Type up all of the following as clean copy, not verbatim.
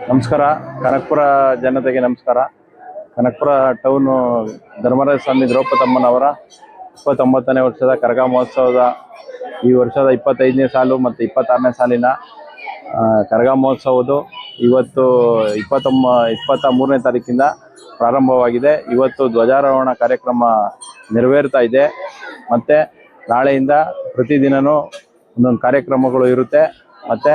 ನಮಸ್ಕಾರ. ಕನಕಪುರ ಜನತೆಗೆ ನಮಸ್ಕಾರ. ಕನಕಪುರ ಟೌನು ಧರ್ಮರಾಜ ಸ್ವಾಮಿ ದ್ರೌಪದಮ್ಮನವರ 29ನೇ ವರ್ಷದ ಕರಗ ಮಹೋತ್ಸವದ ಈ ವರ್ಷದ 25ನೇ ಸಾಲು ಮತ್ತು 26ನೇ ಸಾಲಿನ ಕರಗ ಮಹೋತ್ಸವದು ಇವತ್ತು 23ನೇ ತಾರೀಕಿಂದ ಪ್ರಾರಂಭವಾಗಿದೆ. ಇವತ್ತು ಧ್ವಜಾರೋಹಣ ಕಾರ್ಯಕ್ರಮ ನೆರವೇರ್ತಾ ಇದೆ. ಮತ್ತು ನಾಳೆಯಿಂದ ಪ್ರತಿದಿನವೂ ಒಂದೊಂದು ಕಾರ್ಯಕ್ರಮಗಳು ಇರುತ್ತೆ. ಮತ್ತು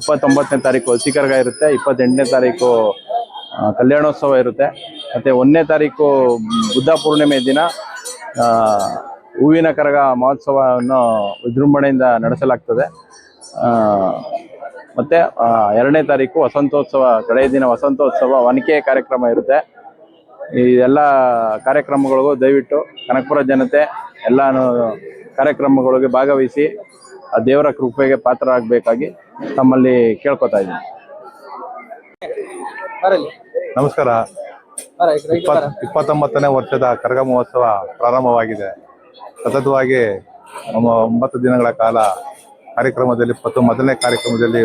29ನೇ ತಾರೀಕು ಹಸಿ ಕರಗ ಇರುತ್ತೆ, 28ನೇ ತಾರೀಕು ಕಲ್ಯಾಣೋತ್ಸವ ಇರುತ್ತೆ, ಮತ್ತು 1ನೇ ತಾರೀಕು ಬುದ್ಧ ಪೂರ್ಣಿಮೆ ದಿನ ಹೂವಿನ ಕರಗ ಮಹೋತ್ಸವವನ್ನು ವಿಜೃಂಭಣೆಯಿಂದ ನಡೆಸಲಾಗ್ತದೆ. ಮತ್ತು 2ನೇ ತಾರೀಕು ವಸಂತೋತ್ಸವ, ಕಡೆಯ ದಿನ ವಸಂತೋತ್ಸವ ಒನಕೆ ಕಾರ್ಯಕ್ರಮ ಇರುತ್ತೆ. ಈ ಎಲ್ಲ ಕಾರ್ಯಕ್ರಮಗಳಿಗೂ ದಯವಿಟ್ಟು ಕನಕಪುರ ಜನತೆ ಎಲ್ಲನೂ ಕಾರ್ಯಕ್ರಮಗಳಿಗೆ ಭಾಗವಹಿಸಿ ಆ ದೇವರ ಕೃಪೆಗೆ ಪಾತ್ರರಾಗಬೇಕಾಗಿ ತಮ್ಮಲ್ಲಿ ಕೇಳ್ಕೊತಾ ಇದ್ದೀನಿ. ನಮಸ್ಕಾರ. 29ನೇ ವರ್ಷದ ಕರಗ ಮಹೋತ್ಸವ ಪ್ರಾರಂಭವಾಗಿದೆ. ಸತತವಾಗಿ 9 ದಿನಗಳ ಕಾಲ ಕಾರ್ಯಕ್ರಮದಲ್ಲಿ ಮೊದಲನೇ ಕಾರ್ಯಕ್ರಮದಲ್ಲಿ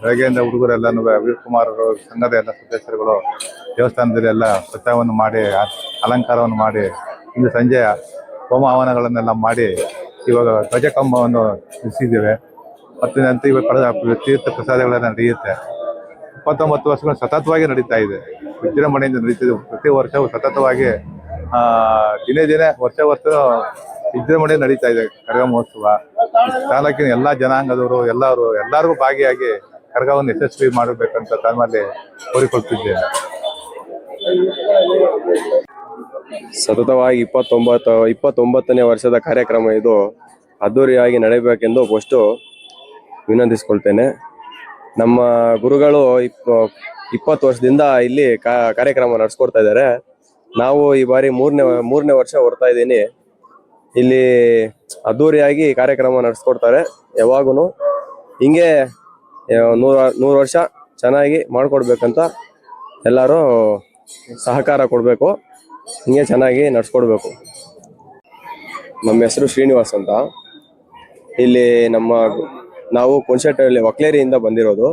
ಬೆಳಗ್ಗೆಯಿಂದ ಹುಡುಗರೆಲ್ಲನೂ ವೀರಕುಮಾರ್ ಸಂಘದ ಎಲ್ಲ ಸದಸ್ಯರುಗಳು ದೇವಸ್ಥಾನದಲ್ಲಿ ಎಲ್ಲ ಸ್ವಚ್ಛವನ್ನು ಮಾಡಿ ಅಲಂಕಾರವನ್ನು ಮಾಡಿ ಇಂದು ಸಂಜೆ ಹೋಮ ಹವನಗಳನ್ನೆಲ್ಲ ಮಾಡಿ ಇವಾಗ ಧ್ವಜಕಂಬವನ್ನು ನಿಲ್ಲಿಸಿದ್ದೇವೆ. ಮತ್ತು ನಂತರ ಇವಾಗ ತೀರ್ಥ ಪ್ರಸಾದಗಳೆಲ್ಲ ನಡೆಯುತ್ತೆ. 29 ವರ್ಷಗಳು ಸತತವಾಗಿ ನಡೀತಾ ಇದೆ, ವಿಜೃಂಭಣೆಯಿಂದ ನಡೀತಿದೆ. ಪ್ರತಿ ವರ್ಷವೂ ಸತತವಾಗಿ ದಿನೇ ವರ್ಷ ವಿಜೃಂಭಣೆ ನಡೀತಾ ಇದೆ ಕರಗ ಮಹೋತ್ಸವ. ತಾಲೂಕಿನ ಎಲ್ಲ ಜನಾಂಗದವರು ಎಲ್ಲರಿಗೂ ಭಾಗಿಯಾಗಿ ಕರಗವನ್ನು ಯಶಸ್ವಿ ಮಾಡಬೇಕಂತ ತಮ್ಮಲ್ಲಿ ಕೋರಿಕೊಳ್ತಿದ್ದೇನೆ. ಸತತವಾಗಿ 29ನೇ ವರ್ಷದ ಕಾರ್ಯಕ್ರಮ ಇದು ಅದ್ದೂರಿಯಾಗಿ ನಡೆಯಬೇಕೆಂದು ಫಸ್ಟು ವಿನಂತಿಸ್ಕೊಳ್ತೇನೆ. ನಮ್ಮ ಗುರುಗಳು 20 ವರ್ಷದಿಂದ ಇಲ್ಲಿ ಕಾರ್ಯಕ್ರಮ ನಡೆಸ್ಕೊಡ್ತಾ ಇದ್ದಾರೆ. ನಾವು ಈ ಬಾರಿ ಮೂರನೇ ವರ್ಷ ಹೊರ್ತಾ ಇದ್ದೀನಿ. ಇಲ್ಲಿ ಅದ್ದೂರಿಯಾಗಿ ಕಾರ್ಯಕ್ರಮ ನಡೆಸ್ಕೊಡ್ತಾರೆ. ಯಾವಾಗೂ ಹಿಂಗೆ 100 ವರ್ಷ ಚೆನ್ನಾಗಿ ಮಾಡಿಕೊಡ್ಬೇಕಂತ ಎಲ್ಲರೂ ಸಹಕಾರ ಕೊಡಬೇಕು. ಹಿಂಗೆ ಚೆನ್ನಾಗಿ ನಡೆಸ್ಕೊಡ್ಬೇಕು. ನಮ್ಮ ಹೆಸರು ಶ್ರೀನಿವಾಸ್ ಅಂತ. ಇಲ್ಲಿ ನಾವು ಕುಂಚೆಟ್ಟಹಳ್ಳಿ ಒಕ್ಲೇರಿಯಿಂದ ಬಂದಿರೋದು.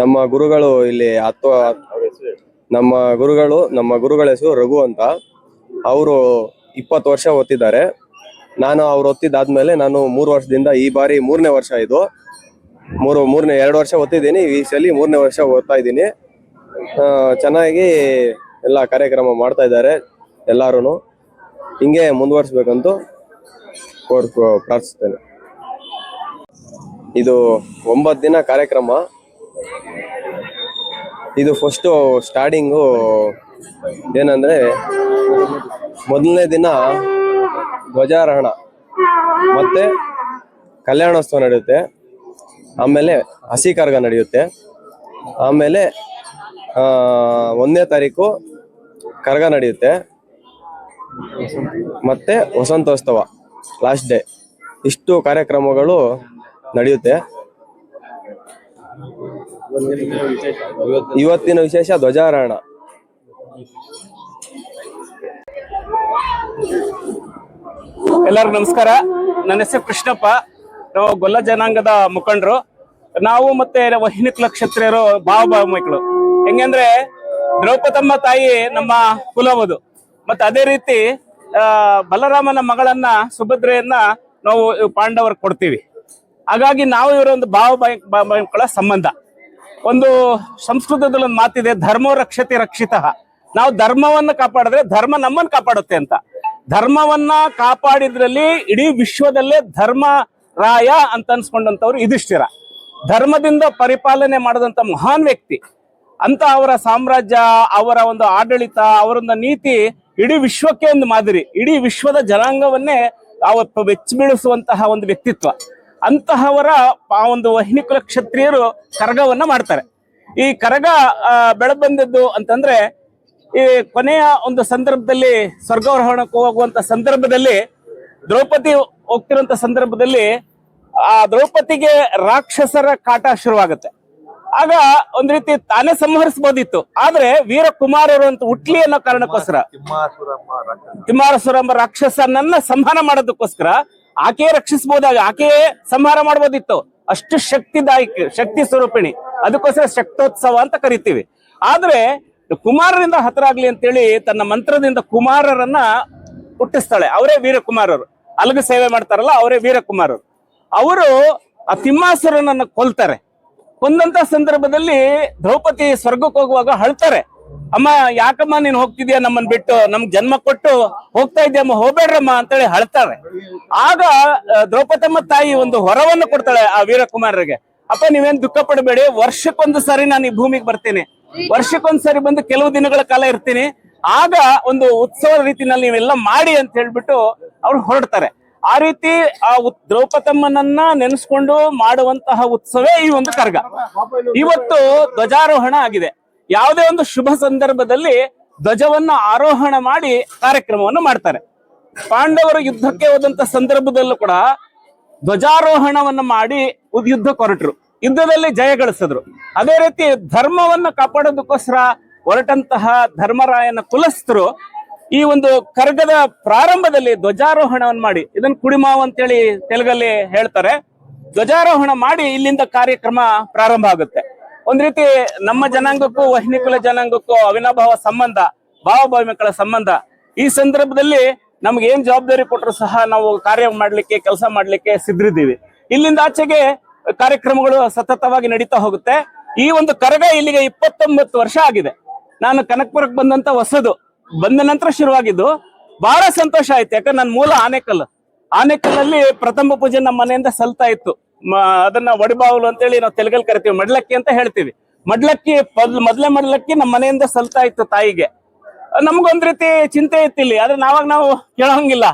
ನಮ್ಮ ಗುರುಗಳು ಇಲ್ಲಿ ನಮ್ಮ ಗುರುಗಳ ಹೆಸರು ರಘು ಅಂತ. ಅವರು 20 ವರ್ಷ ಓದ್ತಿದ್ದಾರೆ. ನಾನು ಅವ್ರು ಓದ್ತಿದ್ದಾದ್ಮೇಲೆ ನಾನು 3 ವರ್ಷದಿಂದ ಈ ಬಾರಿ 3ನೇ ವರ್ಷ ಇದು. 2 ವರ್ಷ ಓದ್ತಿದ್ದೀನಿ. ಈ ಸಲ 3ನೇ ವರ್ಷ ಓದ್ತಾ ಇದ್ದೀನಿ. ಚೆನ್ನಾಗಿ ಎಲ್ಲ ಕಾರ್ಯಕ್ರಮ ಮಾಡ್ತಾ ಇದ್ದಾರೆ. ಎಲ್ಲರೂ ಹಿಂಗೆ ಮುಂದುವರಿಸ್ಬೇಕಂತ ಪ್ರಾರ್ಥಿಸ್ತೇನೆ. ಇದು 9 ದಿನ ಕಾರ್ಯಕ್ರಮ. ಇದು ಫಸ್ಟು ಸ್ಟಾರ್ಟಿಂಗು ಏನಂದರೆ, ಮೊದಲನೇ ದಿನ ಧ್ವಜಾರೋಹಣ ಮತ್ತು ಕಲ್ಯಾಣೋತ್ಸವ ನಡೆಯುತ್ತೆ. ಆಮೇಲೆ ಹಸಿ ಕರಗ ನಡೆಯುತ್ತೆ. ಆಮೇಲೆ 1ನೇ ತಾರೀಕು ಕರಗ ನಡೆಯುತ್ತೆ, ಮತ್ತೆ ವಸಂತೋತ್ಸವ ಲಾಸ್ಟ್ ಡೇ. ಇಷ್ಟು ಕಾರ್ಯಕ್ರಮಗಳು ನಡೆಯುತ್ತೆ. ಇವತ್ತಿನ ವಿಶೇಷ ಧ್ವಜಾರೋಹಣ. ಎಲ್ಲರಿಗೂ ನಮಸ್ಕಾರ. ನನ್ನ ಹೆಸರು ಕೃಷ್ಣಪ್ಪ. ನಾವು ಗೊಲ್ಲ ಜನಾಂಗದ ಮುಖಂಡರು. ನಾವು ಮತ್ತೆ ವಹಿನಿಕುಲ ಕ್ಷತ್ರಿಯರು ಭಾವ ಮಕ್ಕಳು. ಹೆಂಗಂದ್ರೆ ದ್ರೌಪದಮ್ಮ ತಾಯಿ ನಮ್ಮ ಕುಲವದು. ಮತ್ತೆ ಅದೇ ರೀತಿ ಬಲರಾಮನ ಮಗಳನ್ನ ಸುಭದ್ರೆಯನ್ನ ನಾವು ಪಾಂಡವರು ಕೊಡ್ತೀವಿ. ಹಾಗಾಗಿ ನಾವು ಇವರ ಒಂದು ಭಾವ ಮಕ್ಕಳ ಸಂಬಂಧ. ಒಂದು ಸಂಸ್ಕೃತದಲ್ಲಿ ಒಂದು ಮಾತಿದೆ, ಧರ್ಮೋ ರಕ್ಷತೆ ರಕ್ಷಿತಃ. ನಾವು ಧರ್ಮವನ್ನ ಕಾಪಾಡಿದ್ರೆ ಧರ್ಮ ನಮ್ಮನ್ನು ಕಾಪಾಡುತ್ತೆ ಅಂತ. ಧರ್ಮವನ್ನ ಕಾಪಾಡಿದ್ರಲ್ಲಿ ಇಡೀ ವಿಶ್ವದಲ್ಲೇ ಧರ್ಮ ರಾಯ ಅಂತ ಅನ್ಸ್ಕೊಂಡಂತವ್ರು ಯುಧಿಷ್ಠಿರ. ಧರ್ಮದಿಂದ ಪರಿಪಾಲನೆ ಮಾಡಿದಂತ ಮಹಾನ್ ವ್ಯಕ್ತಿ ಅಂತ. ಅವರ ಸಾಮ್ರಾಜ್ಯ, ಅವರ ಒಂದು ಆಡಳಿತ, ಅವರೊಂದು ನೀತಿ ಇಡೀ ವಿಶ್ವಕ್ಕೆ ಒಂದು ಮಾದರಿ. ಇಡೀ ವಿಶ್ವದ ಜನಾಂಗವನ್ನೇ ಅವತ್ತು ಬೆಚ್ಚ ಬೀಳಿಸುವಂತಹ ಒಂದು ವ್ಯಕ್ತಿತ್ವ. ಅಂತಹವರ ಆ ಒಂದು ವಹಿನಿಕುಲ ಕ್ಷತ್ರಿಯರು ಕರಗವನ್ನ ಮಾಡ್ತಾರೆ. ಈ ಕರಗ ಬೆಳಬಂದದ್ದು ಅಂತಂದ್ರೆ, ಈ ಕೊನೆಯ ಒಂದು ಸಂದರ್ಭದಲ್ಲಿ ಸ್ವರ್ಗಾರೋಹಣಕ್ಕೆ ಹೋಗುವಂತ ಸಂದರ್ಭದಲ್ಲಿ ದ್ರೌಪದಿ ಹೋಗ್ತಿರುವಂತ ಸಂದರ್ಭದಲ್ಲಿ ಆ ದ್ರೌಪದಿಗೆ ರಾಕ್ಷಸರ ಕಾಟ ಶುರುವಾಗುತ್ತೆ. ಆಗ ಒಂದ್ ರೀತಿ ತಾನೇ ಸಂಹರಿಸಬಹುದಿತ್ತು, ಆದ್ರೆ ವೀರಕುಮಾರರು ಅಂತ ಹುಟ್ಲಿ ಅನ್ನೋ ಕಾರಣಕ್ಕೋಸ್ಕರ, ತಿಮ್ಮಾರಸುರಮ್ಮ ರಾಕ್ಷಸನನ್ನ ಸಂಹಾರ ಮಾಡೋದಕ್ಕೋಸ್ಕರ ಆಕೆಯೇ ರಕ್ಷಿಸಬಹುದಾಗ ಆಕೆಯೇ ಸಂಹಾರ ಮಾಡಬಹುದಿತ್ತು. ಅಷ್ಟು ಶಕ್ತಿದಾಯಕ, ಶಕ್ತಿ ಸ್ವರೂಪಿಣಿ. ಅದಕ್ಕೋಸ್ಕರ ಶಕ್ತೋತ್ಸವ ಅಂತ ಕರಿತೀವಿ. ಆದ್ರೆ ಕುಮಾರರಿಂದ ಹತರಾಗ್ಲಿ ಅಂತೇಳಿ ತನ್ನ ಮಂತ್ರದಿಂದ ಕುಮಾರರನ್ನ ಹುಟ್ಟಿಸ್ತಾಳೆ. ಅವರೇ ವೀರಕುಮಾರರು. ಅಲಗು ಸೇವೆ ಮಾಡ್ತಾರಲ್ಲ, ಅವರೇ ವೀರಕುಮಾರರು. ಅವರು ಆ ತಿಮ್ಮಾಸುರನನ್ನ ಕೊಲ್ತಾರೆ. ಕೊಂದಂತ ಸಂದರ್ಭದಲ್ಲಿ ದ್ರೌಪದಿ ಸ್ವರ್ಗಕ್ಕೆ ಹೋಗುವಾಗ ಅಳ್ತಾರೆ. ಅಮ್ಮ, ಯಾಕಮ್ಮ ನೀನ್ ಹೋಗ್ತಿದ್ಯಾ ನಮ್ಮನ್ ಬಿಟ್ಟು, ನಮ್ಗ್ ಜನ್ಮ ಕೊಟ್ಟು ಹೋಗ್ತಾ ಇದ್ಯಮ್ಮ, ಹೋಗ್ಬೇಡ್ರಮ್ಮ ಅಂತೇಳಿ ಅಳ್ತಾರೆ. ಆಗ ದ್ರೌಪದಮ್ಮ ತಾಯಿ ಒಂದು ಹೊರವನ್ನು ಕೊಡ್ತಾಳೆ ಆ ವೀರಕುಮಾರರಿಗೆ. ಅಪ್ಪ, ನೀವೇನ್ ದುಃಖ ಪಡಬೇಡಿ, ವರ್ಷಕ್ಕೊಂದು ಸರಿ ನಾನು ಈ ಭೂಮಿಗೆ ಬರ್ತೀನಿ, ವರ್ಷಕ್ಕೊಂದ್ಸರಿ ಬಂದು ಕೆಲವು ದಿನಗಳ ಕಾಲ ಇರ್ತೀನಿ, ಆಗ ಒಂದು ಉತ್ಸವ ರೀತಿನಲ್ಲಿ ನೀವೆಲ್ಲ ಮಾಡಿ ಅಂತ ಹೇಳ್ಬಿಟ್ಟು ಅವ್ರು ಹೊರಡ್ತಾರೆ. ಆ ರೀತಿ ಆ ದ್ರೌಪದಮ್ಮನನ್ನ ನೆನೆಸ್ಕೊಂಡು ಮಾಡುವಂತಹ ಉತ್ಸವೇ ಈ ಒಂದು ಕರಗ. ಇವತ್ತು ಧ್ವಜಾರೋಹಣ ಆಗಿದೆ. ಯಾವುದೇ ಒಂದು ಶುಭ ಸಂದರ್ಭದಲ್ಲಿ ಧ್ವಜವನ್ನ ಆರೋಹಣ ಮಾಡಿ ಕಾರ್ಯಕ್ರಮವನ್ನು ಮಾಡ್ತಾರೆ. ಪಾಂಡವರು ಯುದ್ಧಕ್ಕೆ ಹೋದಂತ ಸಂದರ್ಭದಲ್ಲೂ ಕೂಡ ಧ್ವಜಾರೋಹಣವನ್ನ ಮಾಡಿ ಯುದ್ಧಕ್ಕೆ ಹೊರಟರು. ಯುದ್ಧದಲ್ಲಿ ಜಯ ಗಳಿಸಿದ್ರು. ಅದೇ ರೀತಿ ಧರ್ಮವನ್ನ ಕಾಪಾಡೋದಕ್ಕೋಸ್ಕರ ಹೊರಟಂತಹ ಧರ್ಮರಾಯನ ಕುಲಸ್ಥರು ಈ ಒಂದು ಕರಗದ ಪ್ರಾರಂಭದಲ್ಲಿ ಧ್ವಜಾರೋಹಣವನ್ನು ಮಾಡಿ, ಇದನ್ನ ಕುಡಿಮಾವು ಅಂತೇಳಿ ತೆಲುಗಲ್ಲಿ ಹೇಳ್ತಾರೆ, ಧ್ವಜಾರೋಹಣ ಮಾಡಿ ಇಲ್ಲಿಂದ ಕಾರ್ಯಕ್ರಮ ಪ್ರಾರಂಭ ಆಗುತ್ತೆ. ಒಂದ್ ರೀತಿ ನಮ್ಮ ಜನಾಂಗಕ್ಕೂ ವಹಿನಿಕುಲ ಜನಾಂಗಕ್ಕೂ ಅವಿನಾಭಾವ ಸಂಬಂಧ, ಭಾವಭಾವಿಕಳ ಸಂಬಂಧ. ಈ ಸಂದರ್ಭದಲ್ಲಿ ನಮ್ಗೆ ಏನ್ ಜವಾಬ್ದಾರಿ ಕೊಟ್ಟರು ಸಹ ನಾವು ಕಾರ್ಯ ಮಾಡ್ಲಿಕ್ಕೆ, ಕೆಲಸ ಮಾಡ್ಲಿಕ್ಕೆ ಸಿದ್ಧರಿದ್ದೀವಿ. ಇಲ್ಲಿಂದ ಆಚೆಗೆ ಕಾರ್ಯಕ್ರಮಗಳು ಸತತವಾಗಿ ನಡೀತಾ ಹೋಗುತ್ತೆ. ಈ ಒಂದು ಕರಗ ಇಲ್ಲಿಗೆ 29 ವರ್ಷ ಆಗಿದೆ. ನಾನು ಕನಕಪುರಕ್ಕೆ ಬಂದಂತ ಹೊಸದು, ಬಂದ ನಂತರ ಶುರುವಾಗಿದ್ದು. ಬಹಳ ಸಂತೋಷ ಆಯ್ತು. ಯಾಕಂದ್ರೆ ನನ್ನ ಮೂಲ ಆನೆಕಲ್ಲಲ್ಲಿ ಪ್ರಥಮ ಪೂಜೆ ನಮ್ಮ ಮನೆಯಿಂದ ಸಲ್ತಾ ಇತ್ತು. ಅದನ್ನ ಒಡಿಬಾವುಲು ಅಂತೇಳಿ ನಾವು ತೆಲುಗಲ್ಲಿ ಕರಿತೀವಿ, ಮಡ್ಲಕ್ಕಿ ಅಂತ ಹೇಳ್ತೀವಿ. ಮಡ್ಲಕ್ಕಿ ಮೊದಲೇ ಮಡ್ಲಕ್ಕಿ ನಮ್ಮ ಮನೆಯಿಂದ ಸಲ್ತಾ ಇತ್ತು ತಾಯಿಗೆ. ನಮ್ಗೊಂದ್ ರೀತಿ ಚಿಂತೆ ಇತ್ತು ಇಲ್ಲಿ, ಆದ್ರೆ ನಾವು ಕೇಳೋಂಗಿಲ್ಲ,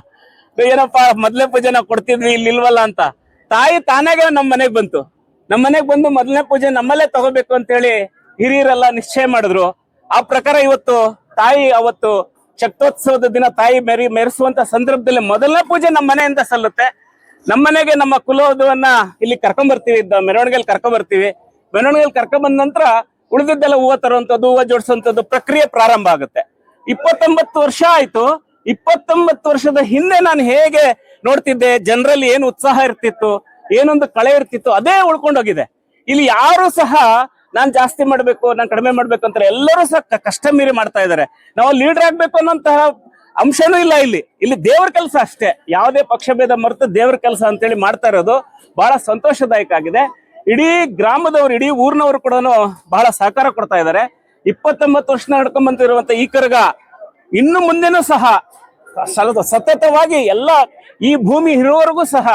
ಏನಪ್ಪಾ ಮೊದಲನೇ ಪೂಜೆ ನಾವು ಕೊಡ್ತಿದ್ವಿ, ಇಲ್ಲಿ ಇಲ್ವಲ್ಲ ಅಂತ. ತಾಯಿ ತಾನಾಗೆ ನಮ್ಮ ಮನೆಗ್ ಬಂತು. ನಮ್ಮ ಮನೆಗ್ ಬಂದು ಮೊದಲನೇ ಪೂಜೆ ನಮ್ಮಲ್ಲೇ ತಗೋಬೇಕು ಅಂತೇಳಿ ಹಿರಿಯರೆಲ್ಲ ನಿಶ್ಚಯ ಮಾಡಿದ್ರು. ಆ ಪ್ರಕಾರ ಇವತ್ತು ತಾಯಿ, ಅವತ್ತು ಶಕ್ತೋತ್ಸವದ ದಿನ ತಾಯಿ ಮೆರೆಸುವಂತ ಸಂದರ್ಭದಲ್ಲಿ ಮೊದಲನೇ ಪೂಜೆ ನಮ್ಮ ಮನೆಯಿಂದ ಸಲ್ಲುತ್ತೆ. ನಮ್ಮ ಮನೆಗೆ ನಮ್ಮ ಕುಲೋದವನ್ನ ಇಲ್ಲಿ ಕರ್ಕೊಂಡ್ಬರ್ತೀವಿ, ಮೆರವಣಿಗೆಯಲ್ಲಿ ಕರ್ಕೊಂಡ್ಬರ್ತೀವಿ. ಮೆರವಣಿಗೆಯಲ್ಲಿ ಕರ್ಕೊಂಡ್ಬಂದ ನಂತರ ಉಳಿದಿದ್ದೆಲ್ಲ ಹೂವು ತರುವಂಥದ್ದು, ಹೂವು ಜೋಡಿಸುವಂಥದ್ದು ಪ್ರಕ್ರಿಯೆ ಪ್ರಾರಂಭ ಆಗುತ್ತೆ. 29 ವರ್ಷ ಆಯ್ತು. 29 ವರ್ಷದ ಹಿಂದೆ ನಾನು ಹೇಗೆ ನೋಡ್ತಿದ್ದೆ, ಜನರಲ್ಲಿ ಏನು ಉತ್ಸಾಹ ಇರ್ತಿತ್ತು, ಏನೊಂದು ಕಳೆ ಇರ್ತಿತ್ತು, ಅದೇ ಉಳ್ಕೊಂಡೋಗಿದೆ. ಇಲ್ಲಿ ಯಾರು ಸಹ ನಾನ್ ಜಾಸ್ತಿ ಮಾಡ್ಬೇಕು, ನಾನ್ ಕಡಿಮೆ ಮಾಡ್ಬೇಕು ಅಂತ ಎಲ್ಲರೂ ಸಹ ಕಷ್ಟ ಮೀರಿ ಮಾಡ್ತಾ ಇದ್ದಾರೆ. ನಾವು ಲೀಡರ್ ಆಗ್ಬೇಕು ಅನ್ನೋಂತಹ ಅಂಶನೂ ಇಲ್ಲ ಇಲ್ಲಿ ದೇವ್ರ ಕೆಲಸ ಅಷ್ಟೇ. ಯಾವುದೇ ಪಕ್ಷ ಭೇದ ಮರೆತು ದೇವ್ರ ಕೆಲಸ ಅಂತೇಳಿ ಮಾಡ್ತಾ ಇರೋದು ಬಹಳ ಸಂತೋಷದಾಯಕ ಆಗಿದೆ. ಇಡೀ ಗ್ರಾಮದವರು, ಇಡೀ ಊರಿನವರು ಕೂಡ ಬಹಳ ಸಹಕಾರ ಕೊಡ್ತಾ ಇದ್ದಾರೆ. 29 ವರ್ಷ ನಡ್ಕೊಂಡ್ ಬಂದಿರುವಂತ ಈ ಕರಗ ಇನ್ನು ಮುಂದೆನೂ ಸಹ ಸತತವಾಗಿ ಎಲ್ಲ ಈ ಭೂಮಿ ಇರುವವರೆಗೂ ಸಹ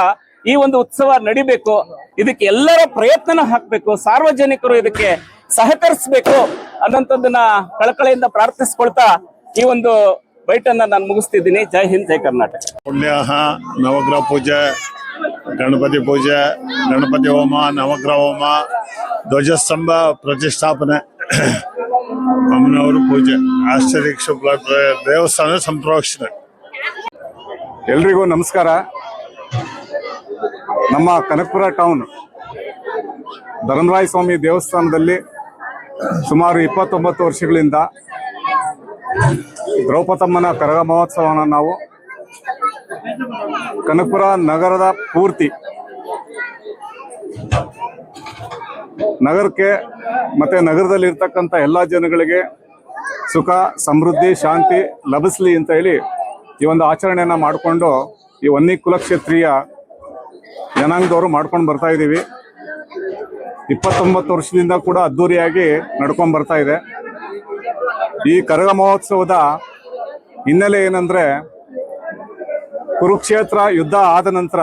ಈ ಒಂದು ಉತ್ಸವ ನಡಿಬೇಕು. ಇದಕ್ಕೆ ಎಲ್ಲರ ಪ್ರಯತ್ನ ಹಾಕ್ಬೇಕು, ಸಾರ್ವಜನಿಕರು ಇದಕ್ಕೆ ಸಹಕರಿಸಬೇಕು ಅನ್ನೋಂಥದ್ದನ್ನ ಕಳಕಳಿಯಿಂದ ಪ್ರಾರ್ಥಿಸ್ಕೊಳ್ತಾ ಈ ಒಂದು ಬೈಟನ್ನ ನಾನು ಮುಗಿಸ್ತಿದ್ದೀನಿ. ಜೈ ಹಿಂದ್, ಜೈ ಕರ್ನಾಟಕ. ಪುಣ್ಯಾಹ ನವಗ್ರಹ ಪೂಜೆ ಗಣಪತಿ ಪೂಜೆ, ಗಣಪತಿ ಹೋಮ, ನವಗ್ರಹ ಹೋಮ, ಧ್ವಜಸ್ತಂಭ ಪ್ರತಿಷ್ಠಾಪನೆ, ಅಮ್ಮನವರು ಪೂಜೆ, ಆಶ್ಚರ್ಯ ದೇವಸ್ಥಾನ ಸಂಪ್ರೋಕ್ಷಣೆ. ಎಲ್ರಿಗೂ ನಮಸ್ಕಾರ. ನಮ್ಮ ಕನಕಪುರ ಟೌನ್ ಧರ್ಮರಾಯ ಸ್ವಾಮಿ ದೇವಸ್ಥಾನದಲ್ಲಿ ಸುಮಾರು 29 ವರ್ಷಗಳಿಂದ ದ್ರೌಪದಮ್ಮನ ಕರಗ ಮಹೋತ್ಸವನ ನಾವು ಕನಕಪುರ ನಗರದ ಪೂರ್ತಿ ನಗರಕ್ಕೆ ಮತ್ತೆ ನಗರದಲ್ಲಿರ್ತಕ್ಕಂಥ ಎಲ್ಲ ಜನಗಳಿಗೆ ಸುಖ ಸಮೃದ್ಧಿ ಶಾಂತಿ ಲಭಿಸ್ಲಿ ಅಂತ ಹೇಳಿ ಈ ಒಂದು ಆಚರಣೆಯನ್ನ ಮಾಡಿಕೊಂಡು ಈ ವನ್ನಿ ಕುಲಕ್ಷೇತ್ರೀಯ ಜನಾಂಗದವರು ಮಾಡ್ಕೊಂಡು ಬರ್ತಾ ಇದ್ದೀವಿ. 29 ವರ್ಷದಿಂದ ಕೂಡ ಅದ್ದೂರಿಯಾಗಿ ನಡ್ಕೊಂಡು ಬರ್ತಾ ಇದೆ. ಈ ಕರಗ ಮಹೋತ್ಸವದ ಹಿನ್ನೆಲೆ ಏನಂದ್ರೆ, ಕುರುಕ್ಷೇತ್ರ ಯುದ್ಧ ಆದ ನಂತರ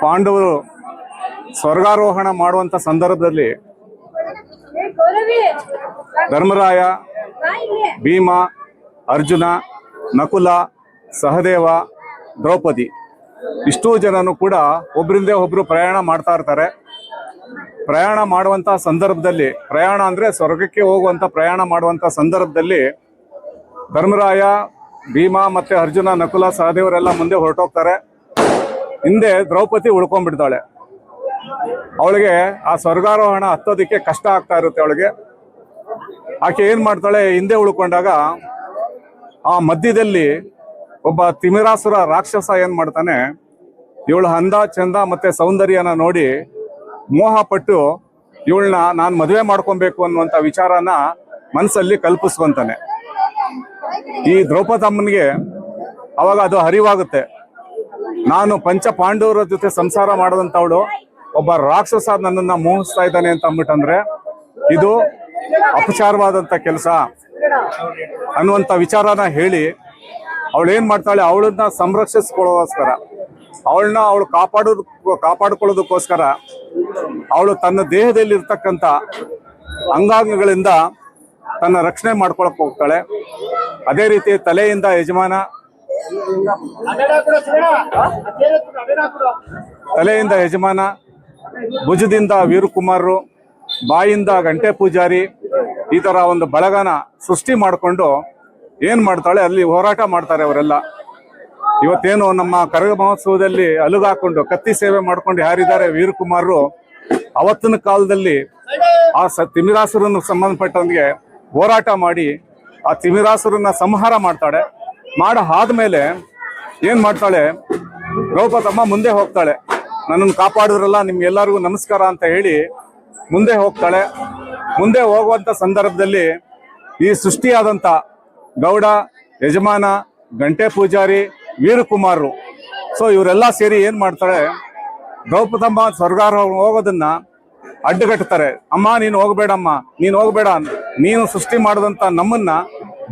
ಪಾಂಡವರು ಸ್ವರ್ಗಾರೋಹಣ ಮಾಡುವಂತ ಸಂದರ್ಭದಲ್ಲಿ ಧರ್ಮರಾಯ, ಭೀಮ, ಅರ್ಜುನ, ನಕುಲ, ಸಹದೇವ, ದ್ರೌಪದಿ ಇಷ್ಟೂ ಜನನು ಕೂಡ ಒಬ್ಬರಿಂದ ಒಬ್ರು ಪ್ರಯಾಣ ಮಾಡ್ತಾ ಇರ್ತಾರೆ. ಪ್ರಯಾಣ ಮಾಡುವಂತ ಸಂದರ್ಭದಲ್ಲಿ, ಪ್ರಯಾಣ ಅಂದ್ರೆ ಸ್ವರ್ಗಕ್ಕೆ ಹೋಗುವಂತ ಪ್ರಯಾಣ ಮಾಡುವಂತ ಸಂದರ್ಭದಲ್ಲಿ ಧರ್ಮರಾಯ, ಭೀಮ ಮತ್ತೆ ಅರ್ಜುನ, ನಕುಲ, ಸಹದೇವರೆಲ್ಲ ಮುಂದೆ ಹೊರಟೋಗ್ತಾರೆ. ಹಿಂದೆ ದ್ರೌಪದಿ ಉಳ್ಕೊಂಡ್ಬಿಡ್ತಾಳೆ. ಅವಳಿಗೆ ಆ ಸ್ವರ್ಗಾರೋಹಣ ಹತ್ತೋದಕ್ಕೆ ಕಷ್ಟ ಆಗ್ತಾ ಇರುತ್ತೆ. ಅವಳಿಗೆ ಆಕೆ ಏನ್ ಮಾಡ್ತಾಳೆ, ಹಿಂದೆ ಉಳ್ಕೊಂಡಾಗ ಆ ಮಧ್ಯದಲ್ಲಿ ಒಬ್ಬ ತಿಮಿರಾಸುರ ರಾಕ್ಷಸ ಏನ್ ಮಾಡ್ತಾನೆ, ಇವಳ ಅಂದ ಚಂದ ಮತ್ತೆ ಸೌಂದರ್ಯನ ನೋಡಿ ಮೋಹ ಪಟ್ಟು ಇವಳನ್ನ ನಾನು ಮದುವೆ ಮಾಡ್ಕೊಬೇಕು ಅನ್ನುವಂತ ವಿಚಾರನ ಮನಸ್ಸಲ್ಲಿ ಕಲ್ಪಿಸ್ಕೊಂತಾನೆ. ಈ ದ್ರೌಪದಮ್ಮನಿಗೆ ಅವಾಗ ಅದು ಅರಿವಾಗುತ್ತೆ, ನಾನು ಪಂಚ ಪಾಂಡವರ ಜೊತೆ ಸಂಸಾರ ಮಾಡದಂತವಳು ಒಬ್ಬ ರಾಕ್ಷಸ ನನ್ನನ್ನ ಮೋಹಿಸ್ತಾ ಇದ್ದಾನೆ ಅಂತ ಅಂದ್ಬಿಟ್ಟಂದ್ರೆ ಇದು ಅಪಚಾರವಾದಂತ ಕೆಲಸ ಅನ್ನುವಂತ ವಿಚಾರನ ಹೇಳಿ ಅವಳು ಏನ್ ಮಾಡ್ತಾಳೆ, ಅವಳನ್ನ ಸಂರಕ್ಷಿಸ್ಕೊಳ್ಳೋಸ್ಕರ, ಅವಳು ಕಾಪಾಡಿಕೊಳ್ಳೋದಕ್ಕೋಸ್ಕರ ಅವಳು ತನ್ನ ದೇಹದಲ್ಲಿ ಇರ್ತಕ್ಕಂಥ ಅಂಗಾಂಗಗಳಿಂದ ತನ್ನ ರಕ್ಷಣೆ ಮಾಡ್ಕೊಳಕ್ ಹೋಗ್ತಾಳೆ. ಅದೇ ರೀತಿ ತಲೆಯಿಂದ ಯಜಮಾನ, ಭುಜದಿಂದ ವೀರಕುಮಾರರು, ಬಾಯಿಂದ ಗಂಟೆ ಪೂಜಾರಿ, ಈ ತರ ಒಂದು ಬಳಗನ ಸೃಷ್ಟಿ ಮಾಡಿಕೊಂಡು ಏನ್ ಮಾಡ್ತಾಳೆ, ಅಲ್ಲಿ ಹೋರಾಟ ಮಾಡ್ತಾರೆ ಅವರೆಲ್ಲ. ಇವತ್ತೇನು ನಮ್ಮ ಕರಗ ಮಹೋತ್ಸವದಲ್ಲಿ ಅಲುಗಾಕೊಂಡು ಕತ್ತಿ ಸೇವೆ ಮಾಡ್ಕೊಂಡು ಯಾರಿದ್ದಾರೆ ವೀರಕುಮಾರರು, ಅವತ್ತಿನ ಕಾಲದಲ್ಲಿ ಆ ತಿಮಿರಾಸುರನ್ನು ಸಂಬಂಧಪಟ್ಟಂಗೆ ಹೋರಾಟ ಮಾಡಿ ಆ ತಿಮಿರಾಸುರನ್ನ ಸಂಹಾರ ಮಾಡ್ತಾಳೆ. ಆದ್ಮೇಲೆ ಏನ್ ಮಾಡ್ತಾಳೆ, ದ್ರೌಪದಮ್ಮ ಮುಂದೆ ಹೋಗ್ತಾಳೆ. ನನ್ನನ್ನು ಕಾಪಾಡಿದ್ರಲ್ಲ, ನಿಮ್ಗೆಲ್ಲರಿಗೂ ನಮಸ್ಕಾರ ಅಂತ ಹೇಳಿ ಮುಂದೆ ಹೋಗ್ತಾಳೆ. ಮುಂದೆ ಹೋಗುವಂತ ಸಂದರ್ಭದಲ್ಲಿ ಈ ಸೃಷ್ಟಿಯಾದಂತ ಗೌಡ, ಯಜಮಾನ, ಗಂಟೆ ಪೂಜಾರಿ, ವೀರಕುಮಾರರು, ಸೊ ಇವರೆಲ್ಲ ಸೇರಿ ಏನ್ ಮಾಡ್ತಾಳೆ, ದ್ರೌಪದಮ್ಮ ಸ್ವರ್ಗಾರೋಹಣ ಹೋಗೋದನ್ನ ಅಡ್ಡಗಟ್ತಾರೆ. ಅಮ್ಮ ನೀನು ಹೋಗ್ಬೇಡಮ್ಮ, ನೀನು ಹೋಗ್ಬೇಡ, ನೀನು ಸೃಷ್ಟಿ ಮಾಡದಂತ ನಮ್ಮನ್ನ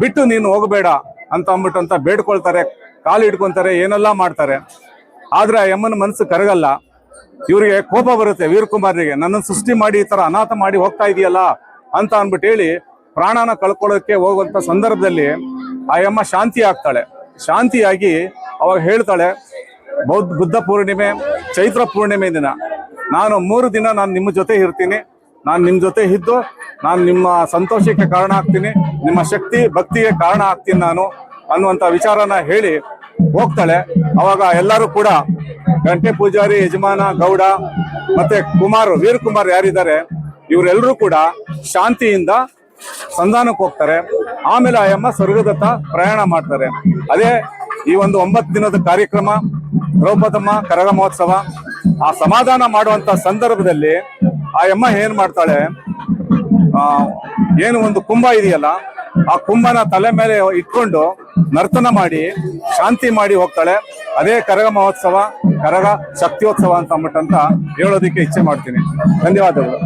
ಬಿಟ್ಟು ನೀನು ಹೋಗಬೇಡ ಅಂತ ಅಂದ್ಬಿಟ್ಟು ಅಂತ ಬೇಡ್ಕೊಳ್ತಾರೆ, ಕಾಲು ಹಿಡ್ಕೊಂತಾರೆ, ಏನೆಲ್ಲ ಮಾಡ್ತಾರೆ. ಆದ್ರೆ ಯಮ್ಮನ ಮನಸ್ಸು ಕರಗಲ್ಲ. ಇವ್ರಿಗೆ ಕೋಪ ಬರುತ್ತೆ ವೀರಕುಮಾರಿಗೆ, ನನ್ನನ್ನು ಸೃಷ್ಟಿ ಮಾಡಿ ಈ ತರ ಅನಾಥ ಮಾಡಿ ಹೋಗ್ತಾ ಇದೆಯಲ್ಲ ಅಂತ ಅಂದ್ಬಿಟ್ಟು ಹೇಳಿ ಪ್ರಾಣನ ಕಳ್ಕೊಳ್ಳೋಕೆ ಹೋಗುವಂತ ಸಂದರ್ಭದಲ್ಲಿ ಆ ಯಮ್ಮ ಶಾಂತಿ ಆಗ್ತಾಳೆ. ಶಾಂತಿಯಾಗಿ ಅವಾಗ ಹೇಳ್ತಾಳೆ, ಬುದ್ಧ ಪೂರ್ಣಿಮೆ, ಚೈತ್ರ ಪೂರ್ಣಿಮೆ ದಿನ ನಾನು 3 ದಿನ ನಾನು ನಿಮ್ಮ ಜೊತೆ ಇರ್ತೀನಿ, ನಾನು ನಿಮ್ಮ ಜೊತೆ ಇದ್ದು ನಾನು ನಿಮ್ಮ ಸಂತೋಷಕ್ಕೆ ಕಾರಣ ಆಗ್ತೀನಿ, ನಿಮ್ಮ ಶಕ್ತಿ ಭಕ್ತಿಗೆ ಕಾರಣ ಆಗ್ತೀನಿ ನಾನು ಅನ್ನುವಂತ ವಿಚಾರನ ಹೇಳಿ ಹೋಗ್ತಾಳೆ. ಅವಾಗ ಎಲ್ಲರೂ ಕೂಡ ಗಂಟೆ ಪೂಜಾರಿ, ಯಜಮಾನ, ಗೌಡ ಮತ್ತೆ ವೀರಕುಮಾರ್ ಯಾರಿದ್ದಾರೆ ಇವರೆಲ್ಲರೂ ಕೂಡ ಶಾಂತಿಯಿಂದ ಸಂಧಾನಕ್ಕೆ ಹೋಗ್ತಾರೆ. ಆಮೇಲೆ ಆ ಯಮ್ಮ ಸ್ವರ್ಗದತ್ತ ಪ್ರಯಾಣ ಮಾಡ್ತಾರೆ. ಅದೇ ಈ ಒಂದು 9 ದಿನದ ಕಾರ್ಯಕ್ರಮ ದ್ರೌಪದಮ್ಮ ಕರಗ ಮಹೋತ್ಸವ. ಆ ಸಮಾಧಾನ ಮಾಡುವಂತ ಸಂದರ್ಭದಲ್ಲಿ ಆ ಯಮ್ಮ ಏನ್ ಮಾಡ್ತಾಳೆ, ಏನು ಒಂದು ಕುಂಭ ಇದೆಯಲ್ಲ, ಆ ಕುಂಭನ ತಲೆ ಮೇಲೆ ಇಟ್ಕೊಂಡು ನರ್ತನ ಮಾಡಿ ಶಾಂತಿ ಮಾಡಿ ಹೋಗ್ತಾಳೆ. ಅದೇ ಕರಗ ಮಹೋತ್ಸವ, ಕರಗ ಶಕ್ತಿಯೋತ್ಸವ ಅಂತ ಅಂದ್ಬಿಟ್ಟಂತ ಹೇಳೋದಿಕ್ಕೆ ಇಚ್ಛೆ ಮಾಡ್ತೀನಿ. ಧನ್ಯವಾದಗಳು.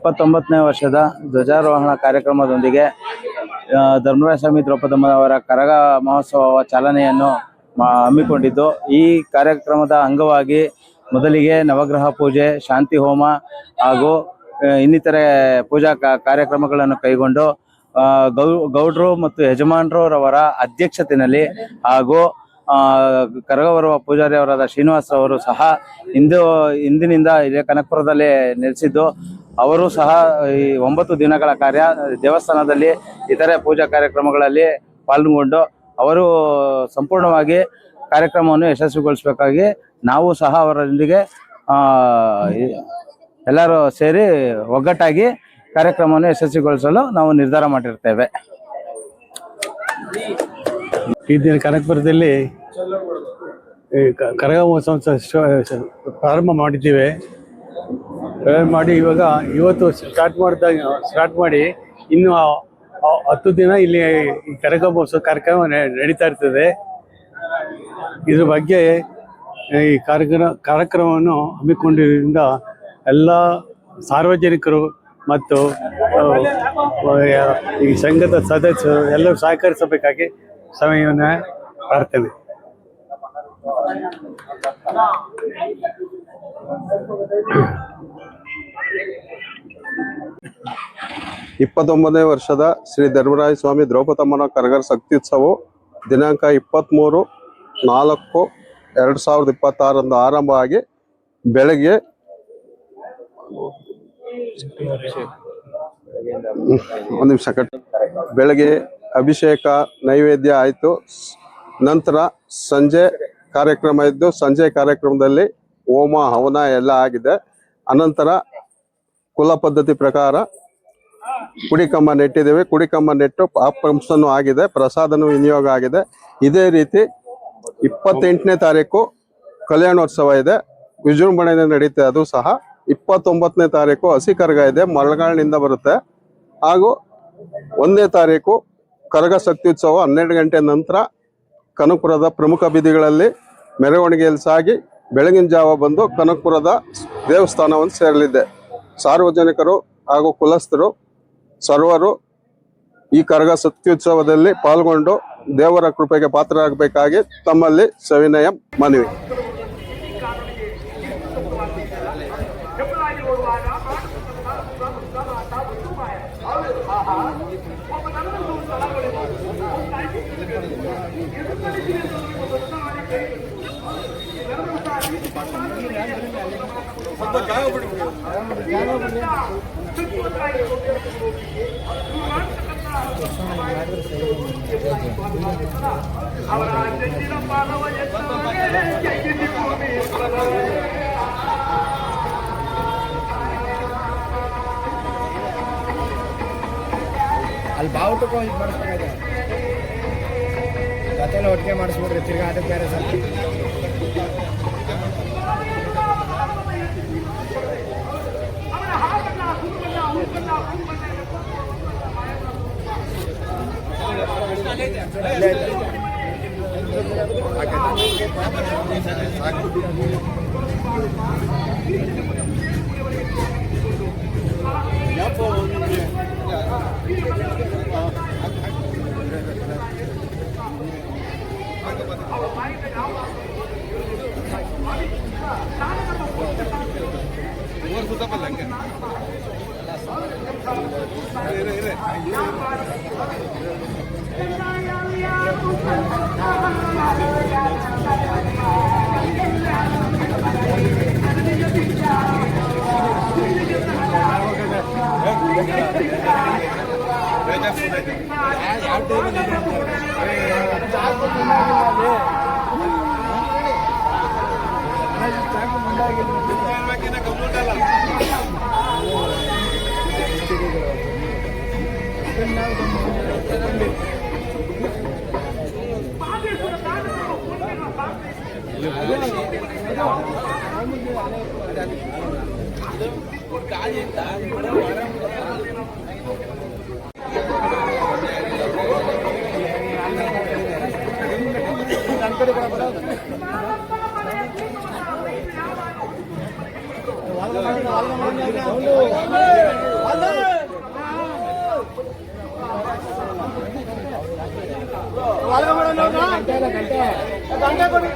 29ನೇ ವರ್ಷದ ಧ್ವಜಾರೋಹಣ ಕಾರ್ಯಕ್ರಮದೊಂದಿಗೆ ಧರ್ಮರಾಯ ಸ್ವಾಮಿ ದ್ರೌಪದಮ್ಮನವರ ಕರಗ ಮಹೋತ್ಸವ ಚಾಲನೆಯನ್ನು ಹಮ್ಮಿಕೊಂಡಿದ್ದು, ಈ ಕಾರ್ಯಕ್ರಮದ ಅಂಗವಾಗಿ ಮೊದಲಿಗೆ ನವಗ್ರಹ ಪೂಜೆ, ಶಾಂತಿ ಹೋಮ ಹಾಗೂ ಇನ್ನಿತರೆ ಪೂಜಾ ಕಾರ್ಯಕ್ರಮಗಳನ್ನು ಕೈಗೊಂಡು ಗೌಡ್ರು ಮತ್ತು ಯಜಮಾನರವರ ಅಧ್ಯಕ್ಷತೆಯಲ್ಲಿ ಹಾಗೂ ಕರಗವರುವ ಪೂಜಾರಿ ಅವರಾದ ಶ್ರೀನಿವಾಸ್ ಅವರು ಸಹ ಇಂದಿನಿಂದ ಇದೇ ಕನಕಪುರದಲ್ಲಿ ನೆಲೆಸಿದ್ದು, ಅವರು ಸಹ ಈ 9 ದಿನಗಳ ಕಾರ್ಯ ದೇವಸ್ಥಾನದಲ್ಲಿ ಇತರೆ ಪೂಜಾ ಕಾರ್ಯಕ್ರಮಗಳಲ್ಲಿ ಪಾಲ್ಗೊಂಡು ಅವರು ಸಂಪೂರ್ಣವಾಗಿ ಕಾರ್ಯಕ್ರಮವನ್ನು ಯಶಸ್ವಿಗೊಳಿಸಬೇಕಾಗಿ ನಾವು ಸಹ ಅವರೊಂದಿಗೆ ಎಲ್ಲರೂ ಸೇರಿ ಒಗ್ಗಟ್ಟಾಗಿ ಕಾರ್ಯಕ್ರಮವನ್ನು ಯಶಸ್ವಿಗೊಳಿಸಲು ನಾವು ನಿರ್ಧಾರ ಮಾಡಿರ್ತೇವೆ. ಈ ದಿನ ಕನಕಪುರದಲ್ಲಿ ಕರಗ ಮಹೋತ್ಸವ ಪ್ರಾರಂಭ ಮಾಡಿದ್ದೀವಿ. ಇವತ್ತು ಸ್ಟಾರ್ಟ್ ಮಾಡಿ ಇನ್ನು 10 ದಿನ ಇಲ್ಲಿ ಈ ಕರಗ ಮಹೋತ್ಸವ ಕಾರ್ಯಕ್ರಮ ನಡೀತಾ ಇರ್ತದೆ. ಇದ್ರ ಬಗ್ಗೆ ಈ ಕಾರ್ಯಕ್ರಮವನ್ನು ಹಮ್ಮಿಕೊಂಡಿದ್ದರಿಂದ ಎಲ್ಲ ಸಾರ್ವಜನಿಕರು ಮತ್ತು ಈ ಸಂಘದ ಸದಸ್ಯರು ಎಲ್ಲರೂ ಸಹಕರಿಸಬೇಕಾಗಿ ಸಮಯವನ್ನು ಪ್ರಾರ್ಥನೆ. ಇಪ್ಪತ್ತೊಂಬತ್ತನೇ ವರ್ಷದ ಶ್ರೀ ಧರ್ಮರಾಯ ಸ್ವಾಮಿ ದ್ರೌಪದಮ್ಮನ ಕರಗರ ಶಕ್ತ್ಯುತ್ಸವವು ದಿನಾಂಕ 23/4/2026 ಆರಂಭ ಆಗಿ ಬೆಳಗ್ಗೆ ಬೆಳಗ್ಗೆ ಅಭಿಷೇಕ ನೈವೇದ್ಯ ಆಯಿತು. ನಂತರ ಸಂಜೆ ಕಾರ್ಯಕ್ರಮ ಇದ್ದು, ಸಂಜೆ ಕಾರ್ಯಕ್ರಮದಲ್ಲಿ ಹೋಮ ಹವನ ಎಲ್ಲ ಆಗಿದೆ. ಅನಂತರ ಕುಲ ಪದ್ಧತಿ ಪ್ರಕಾರ ಕುಡಿಕಂಬ ನೆಟ್ಟಿದ್ದೇವೆ. ಕುಡಿಕಂಬ ನೆಟ್ಟು ಪಾಪಂಸನೂ ಆಗಿದೆ, ಪ್ರಸಾದನೂ ವಿನಿಯೋಗ ಆಗಿದೆ. ಇದೇ ರೀತಿ 28ನೇ ತಾರೀಕು ಕಲ್ಯಾಣೋತ್ಸವ ಇದೆ, ವಿಜೃಂಭಣೆಯಿಂದ ನಡೀತೆ. ಅದು ಸಹ 29ನೇ ತಾರೀಕು ಹಸಿ ಕರಗ ಇದೆ, ಮರಳುಗಾಳಿನಿಂದ ಬರುತ್ತೆ. ಹಾಗೂ 1ನೇ ತಾರೀಕು ಕರಗ ಶಕ್ತ್ಯುತ್ಸವ 12 ಗಂಟೆ ನಂತರ ಕನಕಪುರದ ಪ್ರಮುಖ ಬೀದಿಗಳಲ್ಲಿ ಮೆರವಣಿಗೆಯಲ್ಲಿ ಸಾಗಿ ಬೆಳಗಿನ ಜಾವ ಬಂದು ಕನಕಪುರದ ದೇವಸ್ಥಾನವನ್ನು ಸೇರಲಿದೆ. ಸಾರ್ವಜನಿಕರು ಹಾಗೂ ಕುಲಸ್ಥರು ಸರ್ವರು ಈ ಕರಗ ಶಕ್ತ್ಯುತ್ಸವದಲ್ಲಿ ಪಾಲ್ಗೊಂಡು ದೇವರ ಕೃಪೆಗೆ ಪಾತ್ರರಾಗಬೇಕಾಗಿ ತಮ್ಮಲ್ಲಿ ಸವಿನಯ ಮನವಿ. ಅಲ್ಲಿ ಬಾವುಟಕ್ಕೂ ಇದು ಮಾಡಿಸ್ಬೇಕಾಯ್ತು, ಜೊತೆಲ್ಲ ಒಟ್ಟಿಗೆ ಮಾಡಿಸ್ಬಿಡ್ರಿ, ತಿರ್ಗಾ ಅದಕ್ಕೆ ಬೇರೆ ಸರ್. ಗಂಟೆ